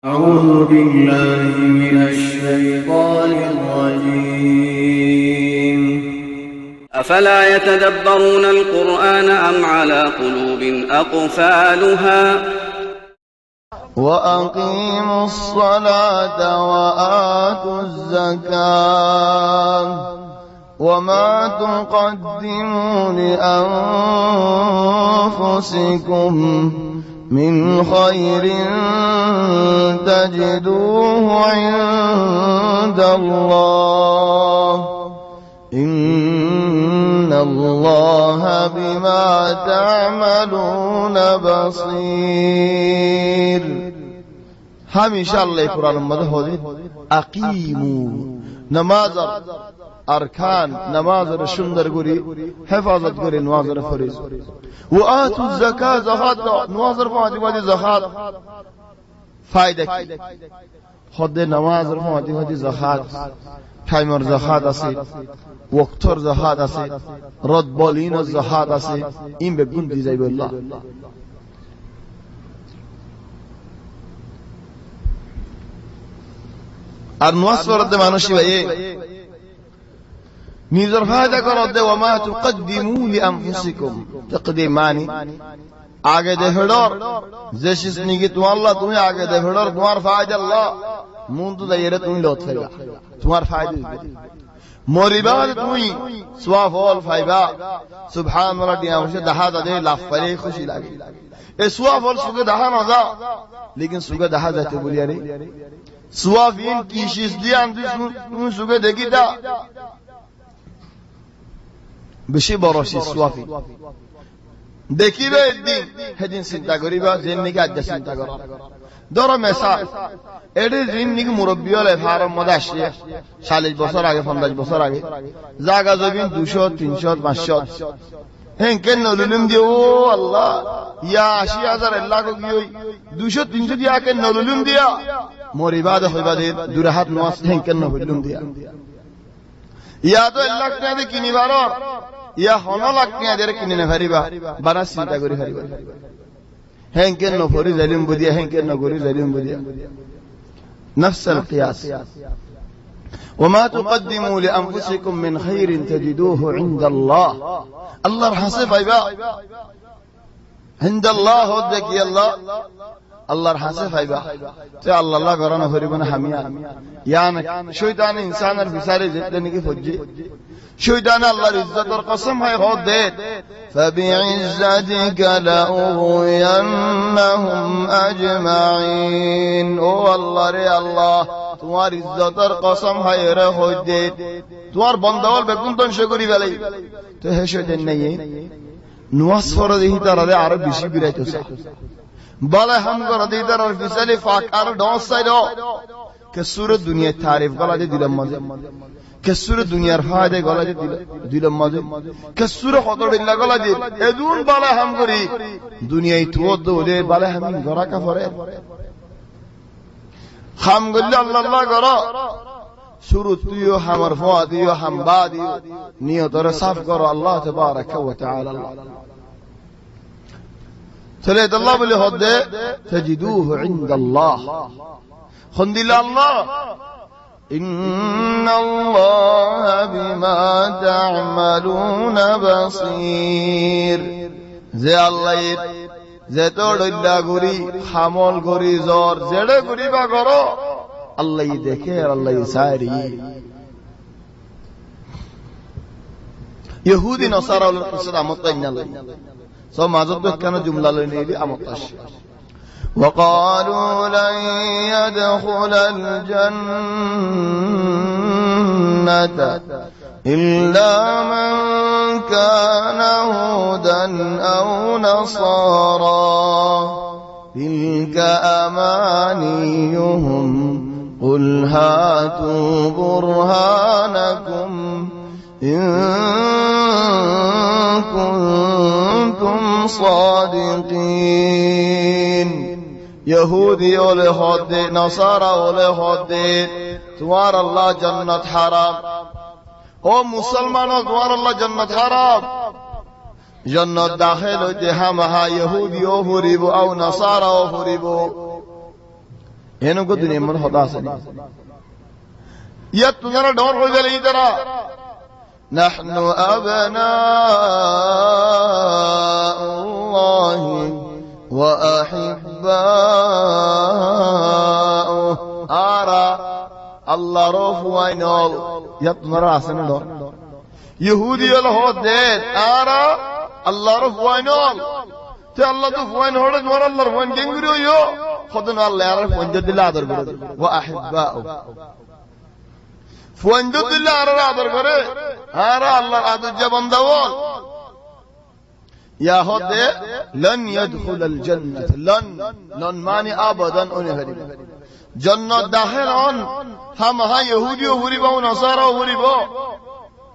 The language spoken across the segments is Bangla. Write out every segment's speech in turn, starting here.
أعوذ بالله من الشيطان الرجيم. أفلا يتدبرون القرآن أم على قلوب أقفالها وأقيموا الصلاة وآتوا الزكاة وما تقدموا لأنفسكم من خير تجدوه عند الله إن الله بما تعملون بصير. همیشه الله قرآن مده ہوده اقیمو نماز ارکان نماز را شندر گوری حفاظت گوری نماز را فریض و آتو الزکاة زکات نماز را فهمتی زکات فایده کی خود نماز را فهمتی زکات تایمر زکات است وقتر زکات است رد زکات است این به گون دیزای بالله. আর নওয়াজ পড়তে মানুষই ভাই নিজের ফায়দা করতে ওয়া মা তুকদ্দিমু লিআনফুসিকুম তাকদীম মানি আগে দেহড়র যে শিসনিগি তো আল্লাহ তুমি আগে দেহড়র তোমার ফায়দা আল্লাহ মুন তো দাইরে তুমি লত ফায়দা তোমার ফায়দা মরিবাদ তুমি সওয়াফল ফায়দা সুবহানাল্লাহ দিয়া মুশে দাহা দে লাফ পরে খুশি লাগে এ সওয়াফল সুগে দাহা না যা লেকিন সুগে দাহা যাতে বলিয়া রে সুয়াফিন কি শিস দিয়ে আনতে তুমি সুগে দেখি দা বেশি বড় শিস সুয়াফি দেখিবে একদিন সেদিন চিন্তা করিবা যেন নাকি আজ চিন্তা করা ধরো মেসা এটি দিন নাকি মুরব্বী হলে ফার্ম মধ্যে আসছে 40 বছর আগে 50 বছর আগে জায়গা জমিন 200 300 500 হ্যাঁ কেন নলুলুম দিয়ে ও আল্লাহ ইয়া 80,000 লাখ কি 200 300 দিয়া কেন নলুলুম দিয়া মরিবাদ হইবাদে দুরাহাত নওয়াজ হ্যাঁ কেন নলুলুম দিয়া ইয়া তো 1 লাখ টাকা দিয়ে কিনিবার ইয়া 1 লাখ টাকা দিয়ে কিনে নে পারিবা বারা চিন্তা করি পারিবা হ্যাঁ কেন নফরি জালিম বুদিয়া হ্যাঁ কেন গরি জালিম বুদিয়া نفس القياس وما تقدموا لأنفسكم من خير تجدوه عند الله الله حسب ايبا عند الله ودك يا الله الله حسب ايبا তে আল্লাহ আল্লাহ করানো হরিব না হামিয়া ইয়ানা শয়তান ইনসানের বিচারে যেতে নাকি ফজ্জি শয়তান আল্লাহর ইজ্জতের কসম হয় হদ দে فبعزتك لأغوينهم أجمعين ও আল্লাহ রে আল্লাহ তোমার ইজ্জতের কসম হয় রে হদ দে তোমার বন্দাওয়াল বেগুন ধ্বংস করি ফেলাই তো হে শয়তান নাই নওয়াজ পড়ে দেখি তারা আরো বেশি বিরাইতেছে বলে হাম করে দিই তার ফিসালি ফাক আর ডস সাইড কে সুরে দুনিয়া তারিফ গলা দিয়ে দিলাম মাঝে কে সুরে দুনিয়ার ফায়দা গলা দিয়ে দিলাম মাঝে কে সুরে কত বিল্লা গলা দিয়ে এদুন বলে হাম করি দুনিয়ায় তো দোলে বলে হাম গরা কাফরে হাম গল্লে আল্লাহ আল্লাহ গরা শুরু তুইও হামার ফাদিও হাম বাদি নিয়তর সাফ করো আল্লাহ তাবারাক ওয়া তাআলা চলে আল্লাহ বলে হদে তাজিদুহু ইনদাল্লাহ খন্দিলা আল্লাহ ইন্নাল্লাহ বিমা তা'মালুনা বাসীর যে আল্লাহ যে তো ডল্লা গরি হামল গরি জর জেড়ে গরি বা করো আল্লাহ দেখে আর আল্লাহ সারি ইহুদি নসারা ওর কাছে আমতাই না লই সব মাজব কেন জুমলা লই নেলি আমতাস وقالوا لن يدخل الجنة إلا من كان هودا أو نصارى تلك أمانيهم قل هاتوا برهانكم إن كنتم صادقين يهودي ওলে হদে নসারা ওলে হদে তোমার আল্লাহ জান্নাত হারাম ও মুসলমান তোমার আল্লাহ জান্নাত হারাম জান্নাত দাখিল হইতে হামাহা ইহুদিও ফুরিব আও নাসারাও ফুরিব এনকো দুনিয়ার মধ্যে হতা আছে ইয়াত তোমরা ডর হয়ে গেলে এই তারা নাহনু আবনাউল্লাহি ওয়া আহিব্বাউ আরা আল্লাহর ফুয়াইনল ইয়াত তোমরা আছে না ডর ইহুদি হল হদেন আরা আল্লাহর ফুয়াইনল তে আল্লাহ তো ফুয়াইন হড়ে তোমার আল্লাহর ফুয়াইন কেঙ্গুরি হইও খদন আল্লাহ আর ফুয়াইন দিলে আদর করে ওয়া আহিব্বাউ ফুয়াইন দিলে আর আদর করে আর আল্লাহর আদর যে বান্দা বল ইয়া হদে লন ইয়াদখুল আল জান্নাত লন মানে আবাদান উনি জান্নাত দাখিল হন হাম হা ইহুদি ও ভরিব নসারা ও ভরিব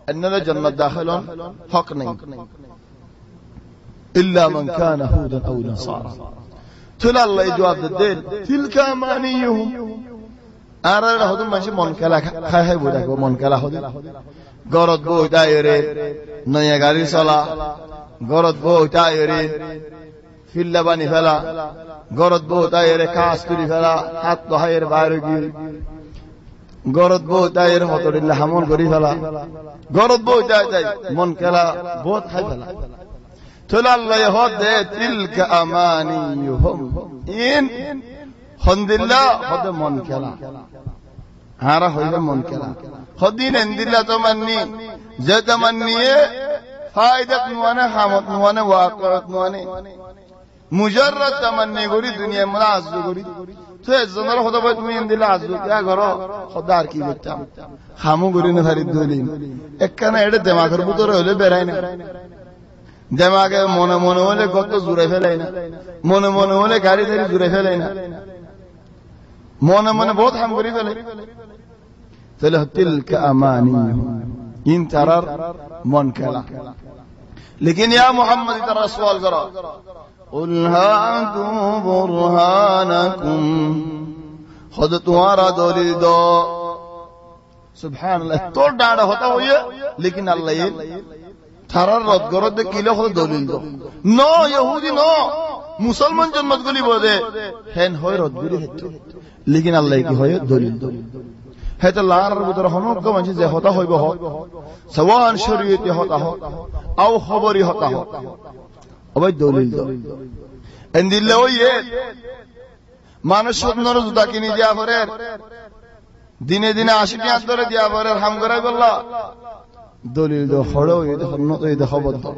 اننا جنة داخلون حق نہیں الا من كان هودا او نصارى تلا الله جواب الدين تلك امانيهم ارى هذا ماشي من كلا খায় বুড়া কো মন কলা হদি গরদ বইতায় রে নয়া গাড়ি চলা গরদ বইতায় রে ফিল্লা বানি ফেলা গরদ বইতায় রে কাজ করি ফেলা হাত দহায়ের বাইরে গিয়ে গরদ বইতায় রে হতরিল্লা হামল করি ফেলা গরদ বইতায় যাই মন কলা বহুত খাই ফেলা তলা আল্লাহ হদে তিলকা আমানিহুম ইন হন্দিল্লা হদে মন কলা হারা হইবে মন কলা হদিন এন্দিল্লা তমান্নি যে তমান্নিয়ে ফায়দাত নুয়ানে হামত নুয়ানে ওয়াকাত নুয়ানে মুজাররদ তমান্নি গরি দুনিয়া মনা আজু গরি তো এজনের হদে বই তুমি এন্দিল্লা আজু কিয়া করো খোদা আর কি করতাম হামু গরি না ফারিদ দলিন একখানা এড়ে দেমাগের ভিতরে হলে বেরাই না দেমাগে মনে মনে হলে কত জুড়ে ফেলাই না মনে মনে হলে গাড়ি ধরে জুড়ে ফেলাই না মনে মনে বহুত হাম করি ফেলে তাহলে তিলকা আমানিহুম ইন তারার মন খেলা लेकिन या मोहम्मद इतना सवाल करो कुल हातू बुरहानकुम खुद तुम्हारा दलील दो सुभान अल्लाह तो डाड़ा होता हो ये लेकिन अल्लाह ये थारा रद करो दे किलो खुद दलील दो नो यहूदी नो मुसलमान जन्नत गुली बोले हेन होय रद गुली हेतु लेकिन अल्लाह की होय दलील दो है तो लार बुदर हनो को मंजी जे होता होय हो सवान शरीयत होता हो আও খবরই হতা हो অবৈ দলিল দো এন্দিলে ওয়ে মানুষ সুন্দর জুতা কিনে দিয়া পরে দিনে দিনে 80 টাকা ধরে দিয়া পরে হাম করাই বললা দলিল দো হড়ো এই তো হন্ন তো এই তো খবর দো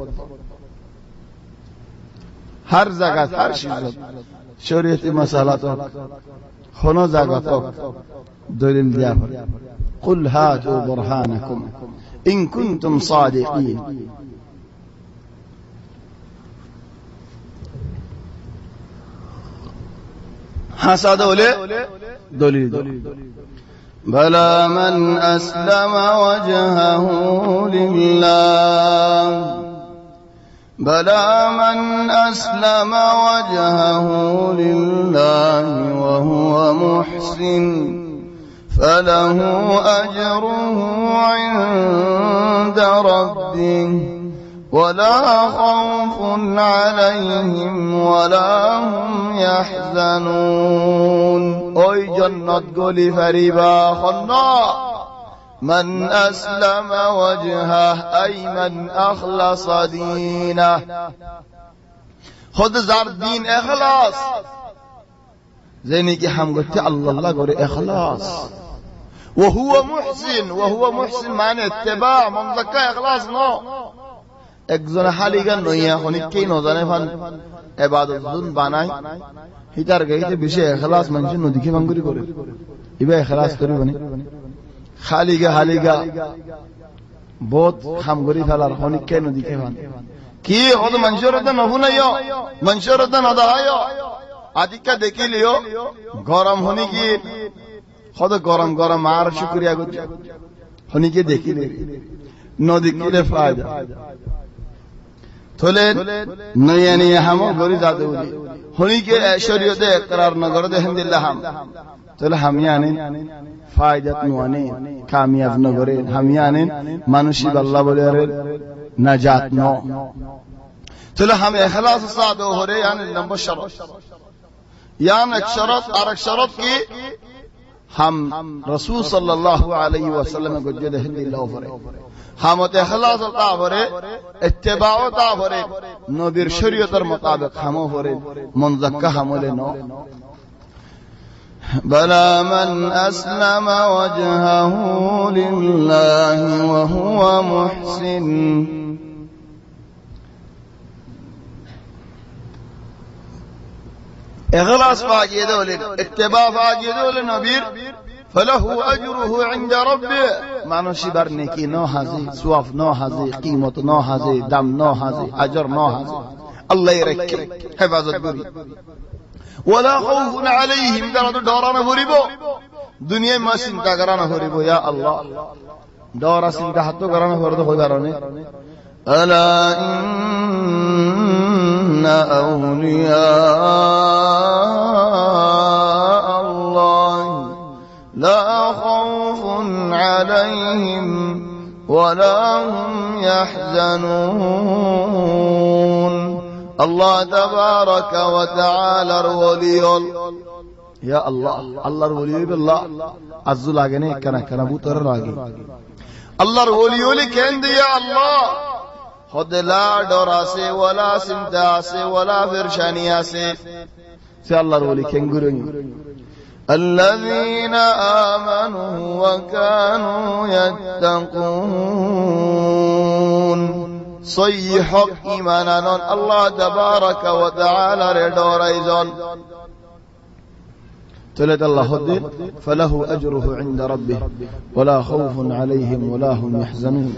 हर जगह हर चीज शरीयती मसला तो होनो जगह तो दलील दिया पर कुल हातू बुरहानकुम इन कुंतुम सादिकीन حسد دليل بلى من أسلم وجهه لله بلى من أسلم وجهه لله وهو محسن فله أجره عند ربه ولا خوف عليهم ولا هم يحزنون ওই জান্নাত গলি ফারিবা খন্না من أسلم وجهه أي من أخلص دينه خود زار دين إخلاص زيني كي هم قلت الله قولي إخلاص وهو محسن معنى اتباع من ذكى إخلاص نو একজন হালিগান নইয়া অনেককেই নজানে ফান ইবাদত জুন বানাই হিতার গাইতে বেশি ইখলাস মানুষ নদীকে ভাঙ্গুরি করে ইবা ইখলাস করিব নি হালিগা বহুত খাম করি ফেলার অনেককে নদীকে ফান কি হদ মানুষের নবুনাইও মানুষের নদাহাইও আদিকা দেখিলিও গরম হনি কি হদ গরম গরম আর শুকরিয়া করছে হনিকে দেখিলে নদী কিলে ফায়দা থলে নয়ানি হাম গরি জাদু হনিকে শরীয়তে ইকরার নগর দে হিন্দিল্লাহ হাম থলে হামিয়ানে ফায়দাত নুয়ানে কামিয়াব নগরে হামিয়ানে মানুষি আল্লাহ বলে আরে নাজাত নো থলে হাম ইখলাস সাদো হরে यानी नंबर शर्त यान एक शरत और एक शरत की हम रसूल सल्लल्लाहु अलैहि वसल्लम को जो हिंदी लो फरे हम इखलास ता फरे इत्तिबा ता फरे नबीर शरीयतर मुताबिक हम फरे मुनज़क्का हमले नो بلى من أسلم وجهه لله وهو محسن إخلاص فاجدول اتباع فاجدول نبير فله أجره عند ربه معنى شبر نكي نو هذي سواف نو هذي قيمة نو هذي دم نو هذي أجر نو هذي الله يركب حفاظت بري ولا خوف عليهم درد دوران فريبو دنيا ما سنتا كرانا فريبو يا الله دورا سنتا حتى كرانا فرد خوي باروني ألا إن أولياء الله لا خوف عليهم ولا هم يحزنون الله تبارك وتعالى الولي يا الله الله الولي بالله عز لاغني كنا بوتر لاغي الله الولي كند يا الله خود لا ڈورا سے ولا سمتا سے ولا فرشانیا سے الله الولي كنغرني الذين آمنوا وكانوا يتقون صيح إيمانا الله تبارك وتعالى ردور أيضا تلد الله فله أجره عند ربه ولا خوف عليهم ولا هم يحزنون